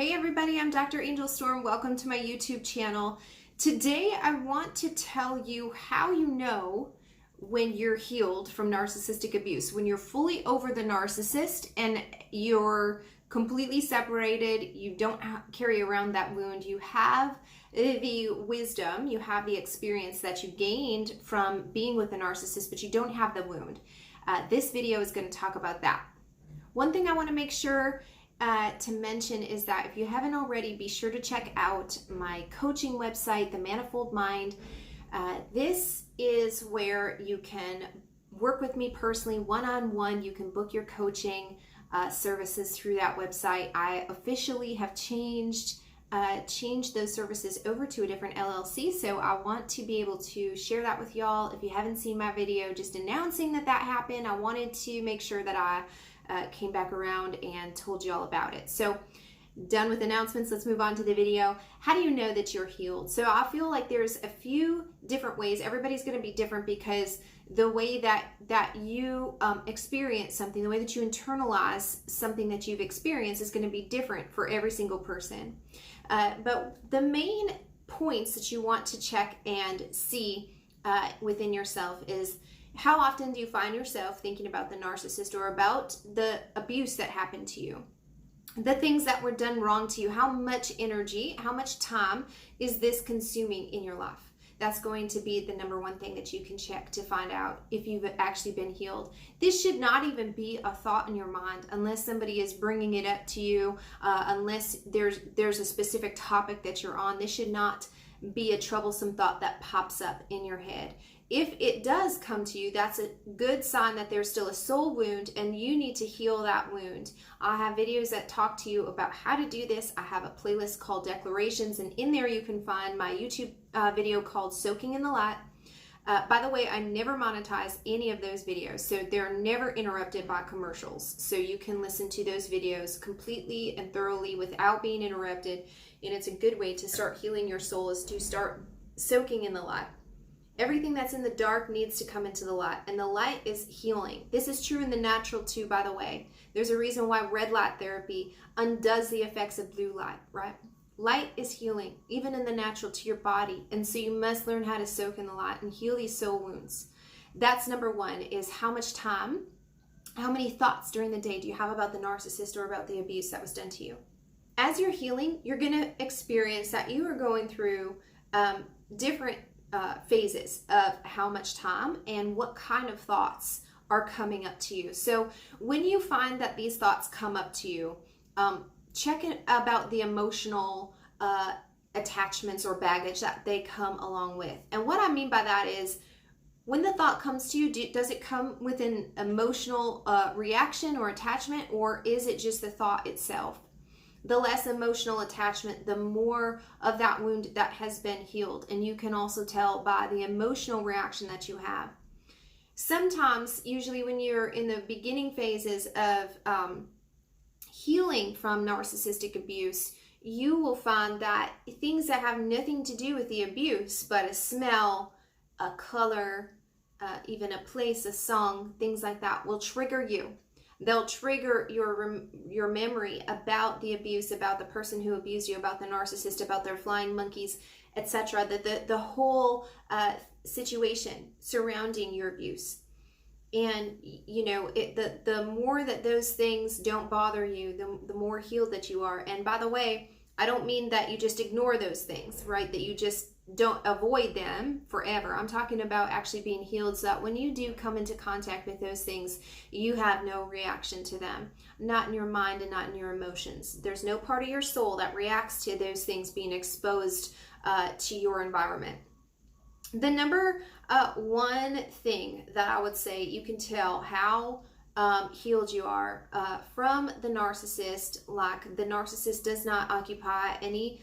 Hey everybody, I'm Dr. Angel Storm. Welcome to my YouTube channel. Today I want to tell you how you know when you're healed from narcissistic abuse, when you're fully over the narcissist and you're completely separated, you don't carry around that wound, you have the wisdom, you have the experience that you gained from being with a narcissist, but you don't have the wound. This video is going to talk about that. One thing I want to make sure to mention is that if you haven't already, be sure to check out my coaching website, the Manifold Mind. This is where you can work with me personally, one-on-one. You can book your coaching services through that website. I officially have changed those services over to a different LLC, so I want to be able to share that with y'all. If you haven't seen my video just announcing that happened, I wanted to make sure that I came back around and told you all about it. So done with announcements, let's move on to the video. How do you know that you're healed? So I feel like there's a few different ways. Everybody's going to be different because the way that you experience something, the way that you internalize something that you've experienced is going to be different for every single person. But the main points that you want to check and see within yourself is, how often do you find yourself thinking about the narcissist or about the abuse that happened to you? The things that were done wrong to you, how much energy, how much time is this consuming in your life? That's going to be the number one thing that you can check to find out if you've actually been healed. This should not even be a thought in your mind unless somebody is bringing it up to you, unless there's a specific topic that you're on. This should not be a troublesome thought that pops up in your head. If it does come to you, that's a good sign that there's still a soul wound and you need to heal that wound. I have videos that talk to you about how to do this. I have a playlist called Declarations, and in there you can find my YouTube video called Soaking in the Light. By the way, I never monetize any of those videos, so they're never interrupted by commercials. So you can listen to those videos completely and thoroughly without being interrupted, and it's a good way to start healing your soul, is to start soaking in the light. Everything that's in the dark needs to come into the light, and the light is healing. This is true in the natural too, by the way. There's a reason why red light therapy undoes the effects of blue light, right? Light is healing, even in the natural, to your body, and so you must learn how to soak in the light and heal these soul wounds. That's number one, is how much time, how many thoughts during the day do you have about the narcissist or about the abuse that was done to you? As you're healing, you're going to experience that you are going through different phases of how much time and what kind of thoughts are coming up to you. So when you find that these thoughts come up to you, check about the emotional attachments or baggage that they come along with. And what I mean by that is, when the thought comes to you, does it come with an emotional reaction or attachment, or is it just the thought itself? The less emotional attachment, the more of that wound that has been healed. And you can also tell by the emotional reaction that you have. Sometimes, usually when you're in the beginning phases of healing from narcissistic abuse, you will find that things that have nothing to do with the abuse, but a smell, a color, even a place, a song, things like that, will trigger you. They'll trigger your memory about the abuse, about the person who abused you, about the narcissist, about their flying monkeys, etc. The whole situation surrounding your abuse. And you know, the more that those things don't bother you, the more healed that you are. And by the way, I don't mean that you just ignore those things, right? That you just don't avoid them forever. I'm talking about actually being healed so that when you do come into contact with those things, you have no reaction to them, not in your mind and not in your emotions. There's no part of your soul that reacts to those things being exposed to your environment. The number one thing that I would say you can tell how healed you are from the narcissist, like the narcissist does not occupy any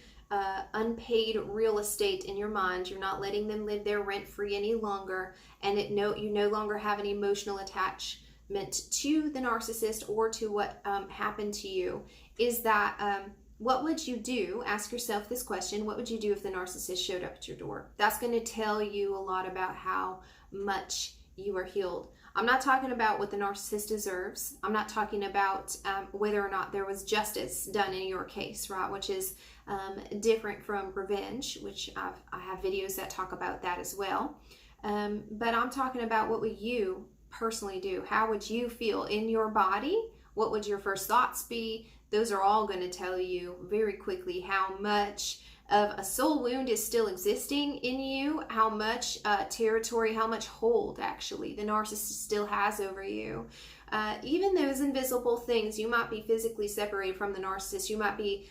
unpaid real estate in your mind. You're not letting them live there rent free any longer, and you no longer have an emotional attachment to the narcissist or to what happened to you. Is that what would you do? Ask yourself this question: what would you do if the narcissist showed up at your door? That's going to tell you a lot about how much you are healed. I'm not talking about what the narcissist deserves. I'm not talking about whether or not there was justice done in your case, right? Which is different from revenge, which I have videos that talk about that as well. But I'm talking about, what would you personally do? How would you feel in your body? What would your first thoughts be? Those are all going to tell you very quickly how much of a soul wound is still existing in you, how much territory, how much hold actually the narcissist still has over you. Even those invisible things, you might be physically separated from the narcissist, you might be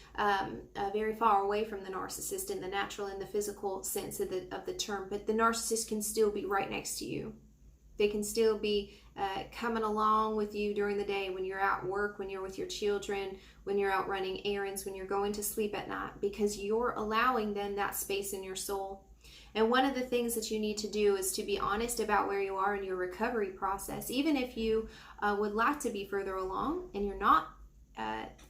very far away from the narcissist in the natural and the physical sense of the term, but the narcissist can still be right next to you. They can still be coming along with you during the day, when you're at work, when you're with your children, when you're out running errands, when you're going to sleep at night, because you're allowing them that space in your soul. And one of the things that you need to do is to be honest about where you are in your recovery process. Even if you would like to be further along and you're not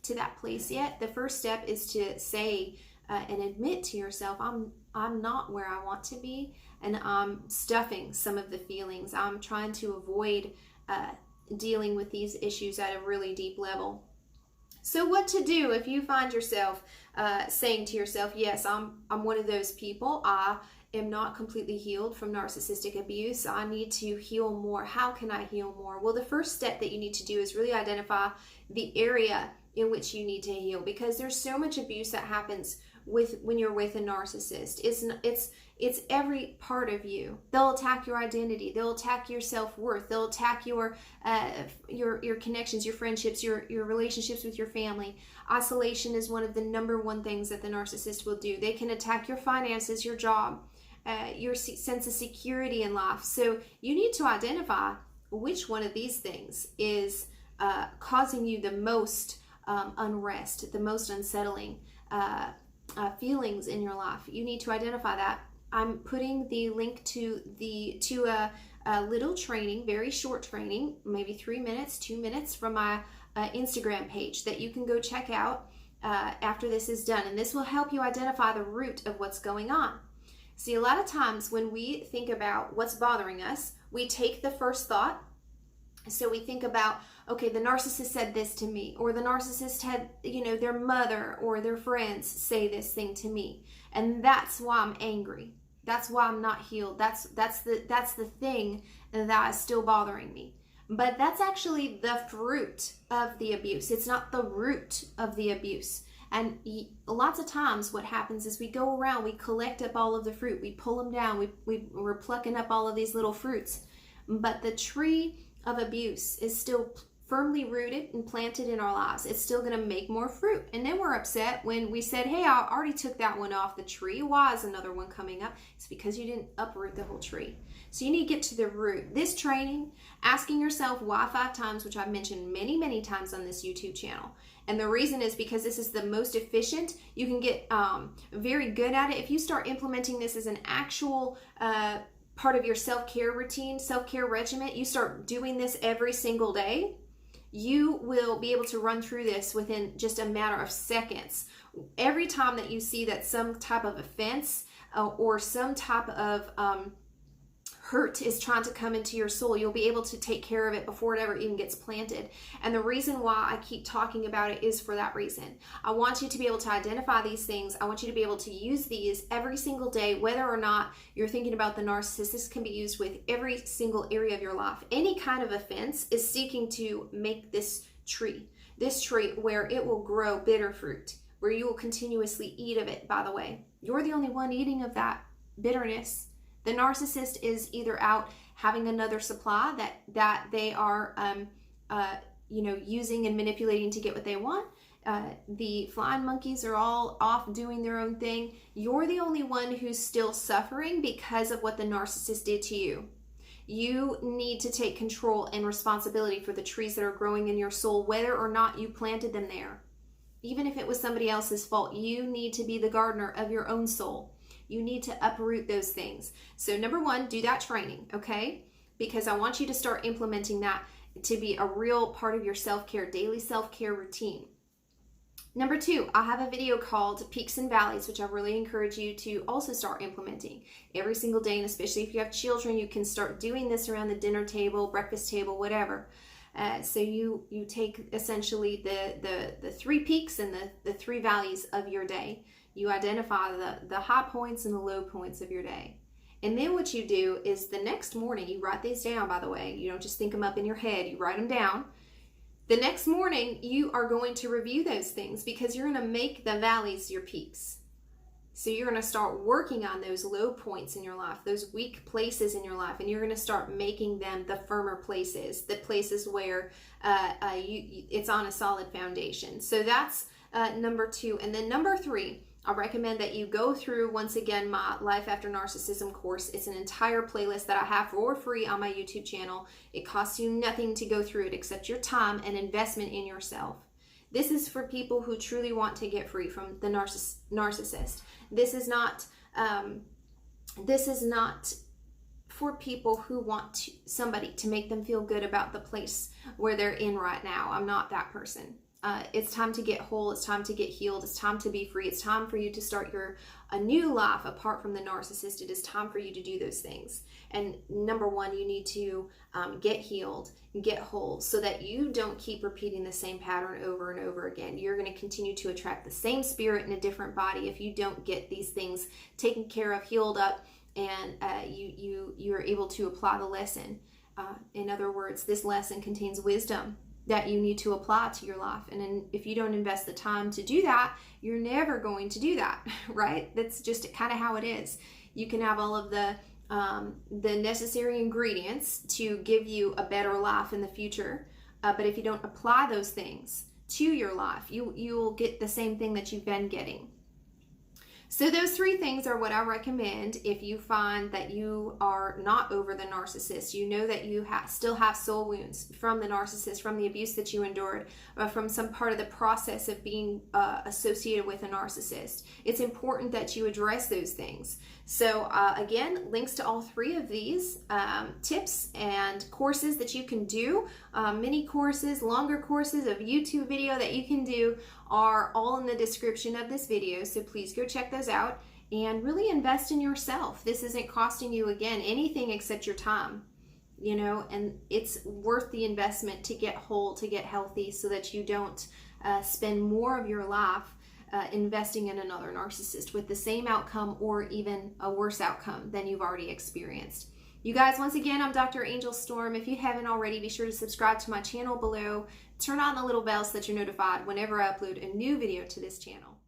to that place yet, the first step is to say and admit to yourself, I'm not where I want to be, and I'm stuffing some of the feelings. I'm trying to avoid dealing with these issues at a really deep level. So what to do if you find yourself saying to yourself, yes, I'm one of those people. I am not completely healed from narcissistic abuse. I need to heal more. How can I heal more? Well, the first step that you need to do is really identify the area in which you need to heal, because there's so much abuse that happens when you're with a narcissist. It's every part of you. They'll attack your identity. They'll attack your self-worth. They'll attack your connections, your friendships, your relationships with your family. Isolation is one of the number one things that the narcissist will do. They can attack your finances, your job, your sense of security in life. So you need to identify which one of these things is causing you the most unrest, the most unsettling feelings in your life. You need to identify that. I'm putting the link to a little training, very short training, maybe 3 minutes, 2 minutes, from my Instagram page that you can go check out after this is done. And this will help you identify the root of what's going on. See, a lot of times when we think about what's bothering us, we take the first thought. So we think about, okay, the narcissist said this to me, or the narcissist had, their mother or their friends say this thing to me, and that's why I'm angry. That's why I'm not healed. That's the thing that is still bothering me. But that's actually the fruit of the abuse. It's not the root of the abuse. And lots of times what happens is we go around, we collect up all of the fruit, we pull them down, we're plucking up all of these little fruits. But the tree of abuse is still firmly rooted and planted in our lives. It's still going to make more fruit. And then we're upset when we said, hey, I already took that one off the tree. Why is another one coming up? It's because you didn't uproot the whole tree. So you need to get to the root. This training, asking yourself why 5 times, which I've mentioned many, many times on this YouTube channel. And the reason is because this is the most efficient. You can get very good at it. If you start implementing this as an actual part of your self-care routine, self-care regimen, you start doing this every single day, you will be able to run through this within just a matter of seconds. Every time that you see that some type of offense or some type of hurt is trying to come into your soul, you'll be able to take care of it before it ever even gets planted. And the reason why I keep talking about it is for that reason. I want you to be able to identify these things. I want you to be able to use these every single day, whether or not you're thinking about the narcissist. This can be used with every single area of your life. Any kind of offense is seeking to make this tree where it will grow bitter fruit, where you will continuously eat of it. By the way, you're the only one eating of that bitterness. The narcissist is either out having another supply that they are, using and manipulating to get what they want. The flying monkeys are all off doing their own thing. You're the only one who's still suffering because of what the narcissist did to you. You need to take control and responsibility for the trees that are growing in your soul, whether or not you planted them there. Even if it was somebody else's fault, you need to be the gardener of your own soul. You need to uproot those things. So number 1, do that training, okay? Because I want you to start implementing that to be a real part of your self-care, daily self-care routine. Number 2, I have a video called Peaks and Valleys, which I really encourage you to also start implementing every single day. And especially if you have children, you can start doing this around the dinner table, breakfast table, whatever. So you take essentially the 3 peaks and the 3 valleys of your day. You identify the high points and the low points of your day. And then what you do is the next morning, you write these down, by the way. You don't just think them up in your head, you write them down. The next morning, you are going to review those things because you're going to make the valleys your peaks. So you're going to start working on those low points in your life, those weak places in your life, and you're going to start making them the firmer places, the places where it's on a solid foundation. So that's number 2. And then number 3, I recommend that you go through, once again, my Life After Narcissism course. It's an entire playlist that I have for free on my YouTube channel. It costs you nothing to go through it except your time and investment in yourself. This is for people who truly want to get free from the narcissist. This is not for people who want somebody to make them feel good about the place where they're in right now. I'm not that person. It's time to get whole. It's time to get healed. It's time to be free. It's time for you to start a new life apart from the narcissist. It is time for you to do those things. And number 1, you need to get healed and get whole so that you don't keep repeating the same pattern over and over again. You're going to continue to attract the same spirit in a different body if you don't get these things taken care of, healed up, and you are able to apply the lesson. In other words, this lesson contains wisdom that you need to apply to your life. And then if you don't invest the time to do that, you're never going to do that, right? That's just kind of how it is. You can have all of the necessary ingredients to give you a better life in the future. But if you don't apply those things to your life, you'll get the same thing that you've been getting. So those 3 things are what I recommend if you find that you are not over the narcissist. You know that you still have soul wounds from the narcissist, from the abuse that you endured, from some part of the process of being associated with a narcissist. It's important that you address those things. So again, links to all 3 of these tips and courses that you can do, mini courses, longer courses of YouTube video that you can do, are all in the description of this video. So please go check those out and really invest in yourself. This isn't costing you, again, anything except your time, and it's worth the investment to get whole, to get healthy, so that you don't spend more of your life investing in another narcissist with the same outcome or even a worse outcome than you've already experienced. You guys, once again, I'm Dr. Angel Storm. If you haven't already, be sure to subscribe to my channel below. Turn on the little bell so that you're notified whenever I upload a new video to this channel.